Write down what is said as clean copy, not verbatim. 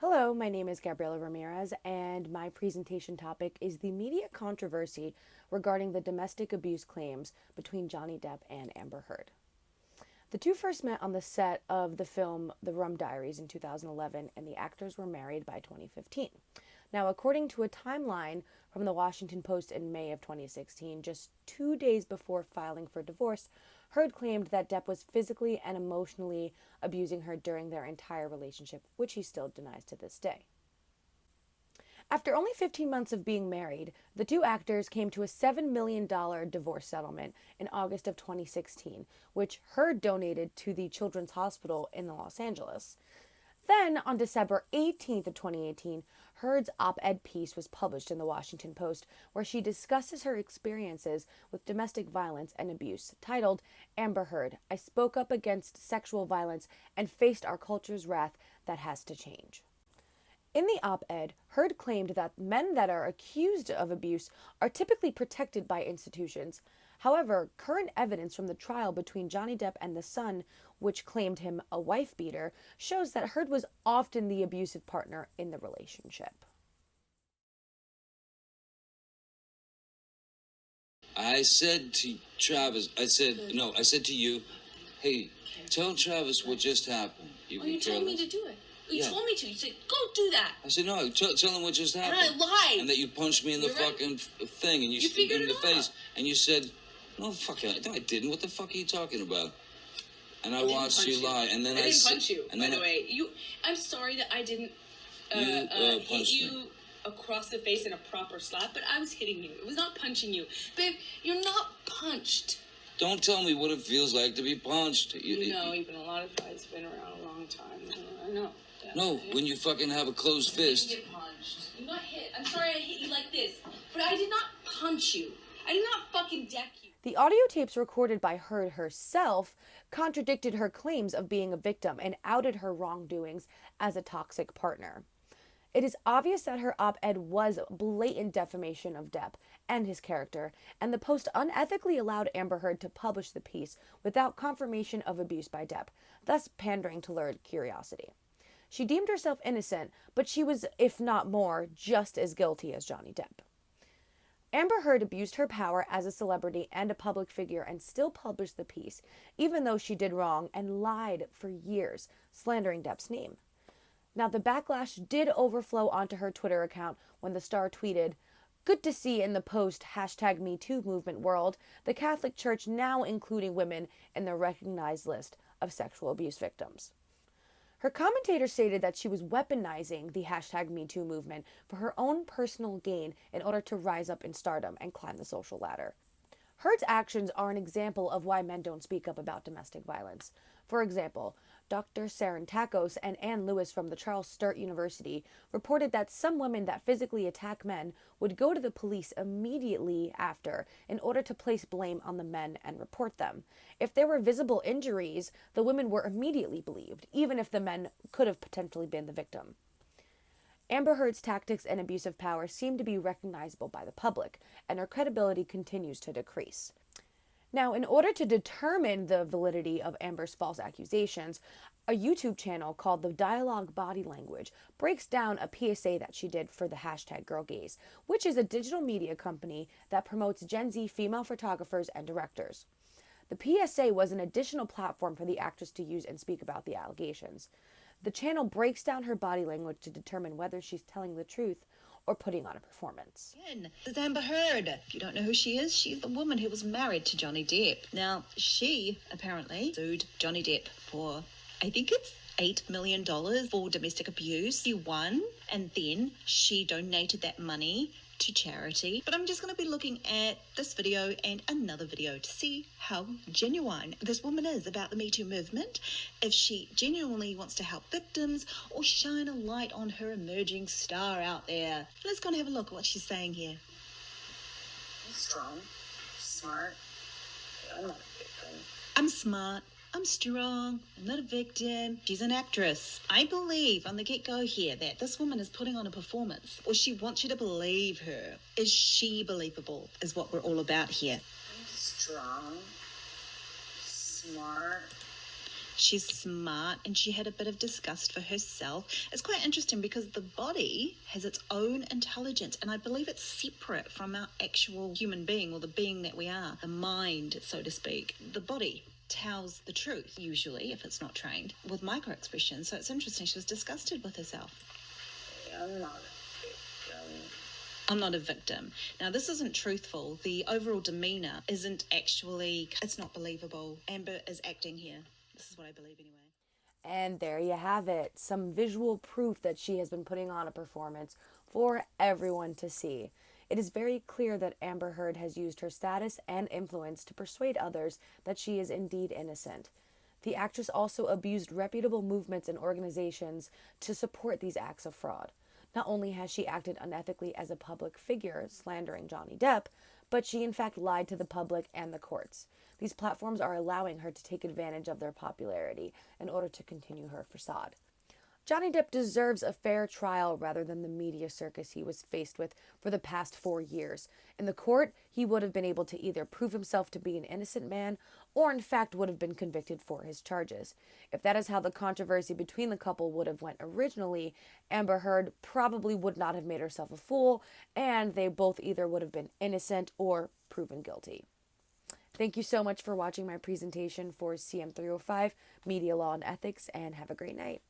Hello, my name is Gabriela Ramirez, and my presentation topic is the media controversy regarding the domestic abuse claims between Johnny Depp and Amber Heard. The two first met on the set of the film The Rum Diaries in 2011, and the actors were married by 2015. Now, according to a timeline from the Washington Post in May of 2016, just 2 days before filing for divorce, Heard claimed that Depp was physically and emotionally abusing her during their entire relationship, which he still denies to this day. After only 15 months of being married, the two actors came to a $7 million divorce settlement in August of 2016, which Heard donated to the Children's Hospital in Los Angeles. Then, on December 18th of 2018, Heard's op-ed piece was published in the Washington Post, where she discusses her experiences with domestic violence and abuse, titled, "Amber Heard, I spoke up against sexual violence and faced our culture's wrath that has to change." In the op-ed, Heard claimed that men that are accused of abuse are typically protected by institutions. However, current evidence from the trial between Johnny Depp and the Sun, which claimed him a wife beater, shows that Heard was often the abusive partner in the relationship. I said to Travis, I said to you, hey, tell Travis what just happened. You told me to do it. You Yeah. told me to. You said, go do that. I said, no, tell him what just happened. And I lied. And that you punched me in the You're right. fucking thing, and You figured in the it face, out. and you said, no, fuck it, no, I didn't. What the fuck are you talking about? And I didn't watched punch you lie, and then I didn't said, punch you, and by then the way. I'm sorry that I didn't hit punched you me. across the face in a proper slap, but I was hitting you. It was not punching you. Babe, you're not punched. Don't tell me what it feels like to be punched. You know, you've been a lot of fights, been around a long time. I know. Yeah. No, when you fucking have a closed You fist. didn't get punched. You got hit. I'm sorry I hit you like this, but I did not punch you. I did not fucking deck you. The audio tapes recorded by Heard herself contradicted her claims of being a victim and outed her wrongdoings as a toxic partner. It is obvious that her op-ed was blatant defamation of Depp and his character, and the Post unethically allowed Amber Heard to publish the piece without confirmation of abuse by Depp, thus pandering to lurid curiosity. She deemed herself innocent, but she was, if not more, just as guilty as Johnny Depp. Amber Heard abused her power as a celebrity and a public figure and still published the piece, even though she did wrong and lied for years, slandering Depp's name. Now, the backlash did overflow onto her Twitter account when the star tweeted, "Good to see in the post #MeToo movement world, the Catholic Church now including women in the recognized list of sexual abuse victims." Her commentator stated that she was weaponizing the #MeToo movement for her own personal gain in order to rise up in stardom and climb the social ladder. Heard's actions are an example of why men don't speak up about domestic violence. For example, Dr. Saren Takos and Ann Lewis from the Charles Sturt University reported that some women that physically attack men would go to the police immediately after in order to place blame on the men and report them. If there were visible injuries, the women were immediately believed, even if the men could have potentially been the victim. Amber Heard's tactics and abuse of power seem to be recognizable by the public, and her credibility continues to decrease. Now, in order to determine the validity of Amber's false accusations, a YouTube channel called The Dialogue Body Language breaks down a PSA that she did for the #GirlGaze, which is a digital media company that promotes Gen Z female photographers and directors. The PSA was an additional platform for the actress to use and speak about the allegations. The channel breaks down her body language to determine whether she's telling the truth or putting on a performance. This is Amber Heard. If you don't know who she is, she's the woman who was married to Johnny Depp. Now, she apparently sued Johnny Depp for, I think it's $8 million for domestic abuse. She won, and then she donated that money to charity. But I'm just going to be looking at this video and another video to see how genuine this woman is about the Me Too movement, if she genuinely wants to help victims or shine a light on her emerging star out there. Let's go and have a look at what she's saying here. Strong, smart. I'm not a victim. I'm smart. I'm strong. I'm not a victim. She's an actress. I believe on the get-go here that this woman is putting on a performance, or she wants you to believe her. Is she believable is what we're all about here. I'm strong, smart. She's smart and she had a bit of disgust for herself. It's quite interesting because the body has its own intelligence, and I believe it's separate from our actual human being, or the being that we are, the mind, so to speak. The body tells the truth, usually, if it's not trained, with micro expressions. So it's interesting. She was disgusted with herself. I'm not a victim. Now, this isn't truthful. The overall demeanour isn't actually, it's not believable. Amber is acting here. This is what I believe anyway. And there you have it, some visual proof that she has been putting on a performance for everyone to see. It is very clear that Amber Heard has used her status and influence to persuade others that she is indeed innocent. The actress also abused reputable movements and organizations to support these acts of fraud. Not only has she acted unethically as a public figure, slandering Johnny Depp, but she in fact lied to the public and the courts. These platforms are allowing her to take advantage of their popularity in order to continue her facade. Johnny Depp deserves a fair trial rather than the media circus he was faced with for the past 4 years. In the court, he would have been able to either prove himself to be an innocent man or in fact would have been convicted for his charges. If that is how the controversy between the couple would have went originally, Amber Heard probably would not have made herself a fool, and they both either would have been innocent or proven guilty. Thank you so much for watching my presentation for CM305, Media Law and Ethics, and have a great night.